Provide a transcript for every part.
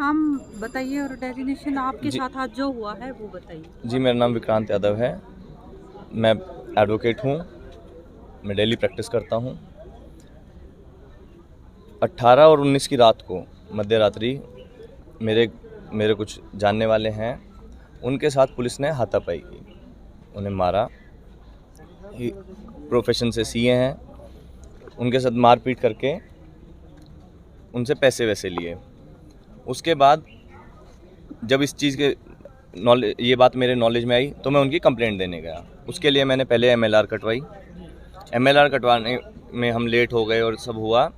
नाम बताइए और डेजिग्नेशन आपके जी साथ आज जो हुआ है वो बताइए। जी, मेरा नाम विक्रांत यादव है। मैं एडवोकेट हूँ। मैं डेली प्रैक्टिस करता हूँ। 18 और 19 की रात को मध्य रात्रि मेरे मेरे कुछ जानने वाले हैं, उनके साथ पुलिस ने हाथापाई की, उन्हें मारा। प्रोफेशन से सीए हैं, उनके साथ मारपीट करके उनसे पैसे वैसे लिए। उसके बाद जब इस चीज़ के ये बात मेरे नॉलेज में आई तो मैं उनकी कंप्लेंट देने गया। उसके लिए मैंने पहले एमएलआर कटवाई। एमएलआर कटवाने में हम लेट हो गए और सब हुआ।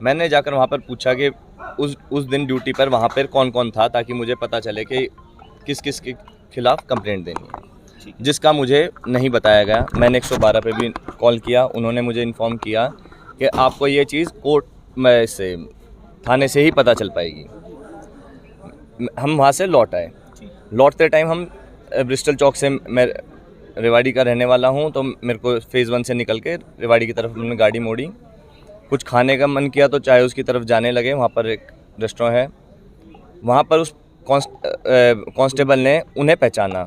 मैंने जाकर वहाँ पर पूछा कि उस दिन ड्यूटी पर वहाँ पर कौन कौन था, ताकि मुझे पता चले कि किस किस के खिलाफ़ कंप्लेंट देनी है, जिसका मुझे नहीं बताया गया। मैंने 112 पे भी कॉल किया, उन्होंने मुझे इन्फॉर्म किया कि आपको ये चीज़ कोर्ट में से थाने से ही पता चल पाएगी। हम वहाँ से लौट आए। लौटते टाइम हम ब्रिस्टल चौक से, मैं रेवाड़ी का रहने वाला हूँ, तो मेरे को फ़ेज़ 1 से निकल के रेवाड़ी की तरफ हमने गाड़ी मोड़ी। कुछ खाने का मन किया तो चाय उसकी तरफ जाने लगे। वहाँ पर एक रेस्टोरेंट है, वहाँ पर उस कांस्टेबल ने उन्हें पहचाना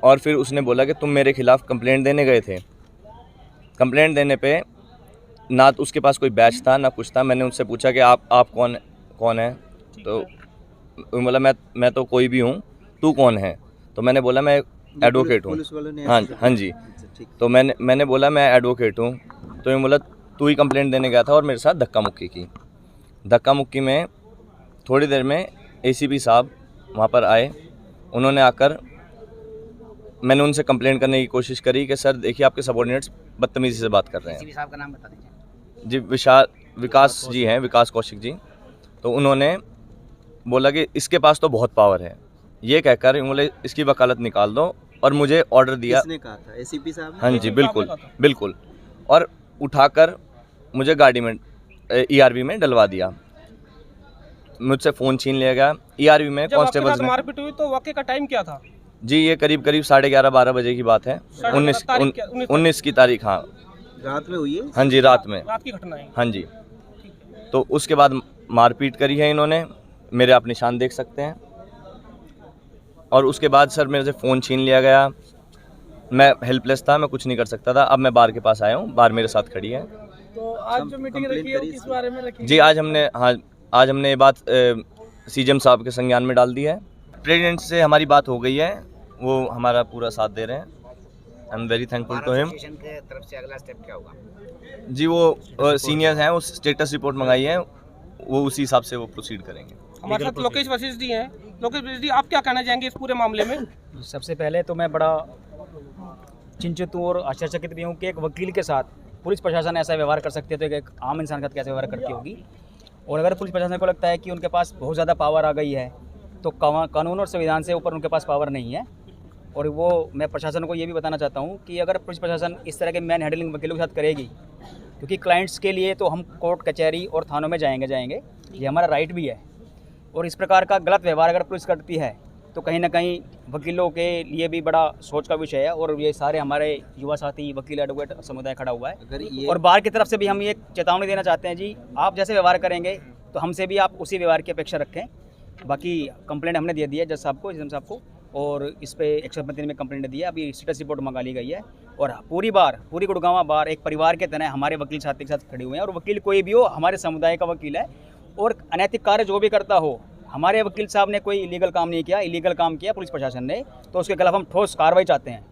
और फिर उसने बोला कि तुम मेरे खिलाफ़ कंप्लेंट देने गए थे। कंप्लेंट देने पे ना तो उसके पास कोई बैच था ना कुछ था। मैंने उनसे पूछा कि आप कौन है? तो बोला मैं तो कोई भी हूँ, तू कौन है? तो मैंने बोला मैं एडवोकेट हूँ। हाँ जी। तो मैंने बोला मैं एडवोकेट हूँ। तो ये बोला तू ही कंप्लेंट देने गया था, और मेरे साथ धक्का मुक्की की। धक्का मुक्की में थोड़ी देर में एसीपी साहब वहाँ पर आए। उन्होंने आकर, मैंने उनसे कंप्लेंट करने की कोशिश करी कि सर देखिए आपके सबॉर्डिनेट्स बदतमीज़ी से बात कर रहे हैं। एसीपी साहब का नाम बता दीजिए। जी, विकास जी हैं, विकास कौशिक जी। तो उन्होंने बोला कि इसके पास तो बहुत पावर है, ये कहकर बोले इसकी वकालत निकाल दो, और मुझे ऑर्डर दिया। किसने कहा था? एसीपी साहब ने? हाँ जी, बिल्कुल। और उठाकर मुझे गाड़ी में ईआरवी में डलवा दिया। मुझसे फ़ोन छीन लिया गया। ईआरवी में कांस्टेबल्स ने। मारपीट हुई तो वाकई का टाइम क्या था? जी, ये करीब 11:30-12 बजे की बात है। 19 की तारीख। हाँ, रात में हुई है? हाँ जी, रात में, रात की घटना है। हाँ जी। तो उसके बाद मारपीट करी है इन्होंने, मेरे आप निशान देख सकते हैं। और उसके बाद सर मेरे से फ़ोन छीन लिया गया। मैं हेल्पलेस था, मैं कुछ नहीं कर सकता था। अब मैं बार के पास आया हूँ, बार मेरे साथ खड़ी है। तो आज जो मीटिंग रखी है किस बारे में रखी? जी, आज हमने ये बात सीएम साहब के संज्ञान में डाल दी है। प्रेसिडेंट से हमारी बात हो गई है, वो हमारा पूरा साथ दे रहे हैं। I am very thankful to him. के तरफ से अगला स्टेप क्या होगा? जी, वो सीनियर्स हैं, वो स्टेटस रिपोर्ट मंगाई है, वो उसी हिसाब से वो प्रोसीड करेंगे। हमारे साथ लोकेश वशिष्ठ जी हैं। लोकेश वशिष्ठ जी, आप क्या कहना चाहेंगे इस पूरे मामले में? सबसे पहले तो मैं बड़ा चिंतित हूँ और आश्चर्यचकित भी हूँ कि एक वकील के साथ पुलिस प्रशासन ऐसा व्यवहार कर सकती है, तो एक आम इंसान के साथ कैसे व्यवहार करती होगी। और अगर पुलिस प्रशासन को लगता है कि उनके पास बहुत ज़्यादा पावर आ गई है, तो कानून और संविधान से ऊपर उनके पास पावर नहीं है। और वो मैं प्रशासन को ये भी बताना चाहता हूँ कि अगर पुलिस प्रशासन इस तरह के मैन हैंडलिंग वकीलों के साथ करेगी, क्योंकि क्लाइंट्स के लिए तो हम कोर्ट कचहरी और थानों में जाएंगे, ये हमारा राइट भी है। और इस प्रकार का गलत व्यवहार अगर पुलिस करती है तो कहीं ना कहीं वकीलों के लिए भी बड़ा सोच का विषय है। और ये सारे हमारे युवा साथी वकील एडवोकेट समुदाय खड़ा हुआ है। और बार की तरफ से भी हम ये चेतावनी देना चाहते हैं, जी आप जैसे व्यवहार करेंगे तो हमसे भी आप उसी व्यवहार की अपेक्षा रखें। बाकी कंप्लेंट हमने दे दी है जज साहब को, एसएम साहब को, और इस पर 135 में कंप्लेंट दी है। अभी स्टेटस रिपोर्ट मंगा ली गई है। और पूरी गुड़गांव बार एक परिवार के तरह हमारे वकील साथी के साथ खड़े हुए हैं। और वकील कोई भी हो, हमारे समुदाय का वकील है। और अनैतिक कार्य जो भी करता हो, हमारे वकील साहब ने कोई इलीगल काम नहीं किया, इलीगल काम किया पुलिस प्रशासन ने, तो उसके खिलाफ हम ठोस कार्रवाई चाहते हैं।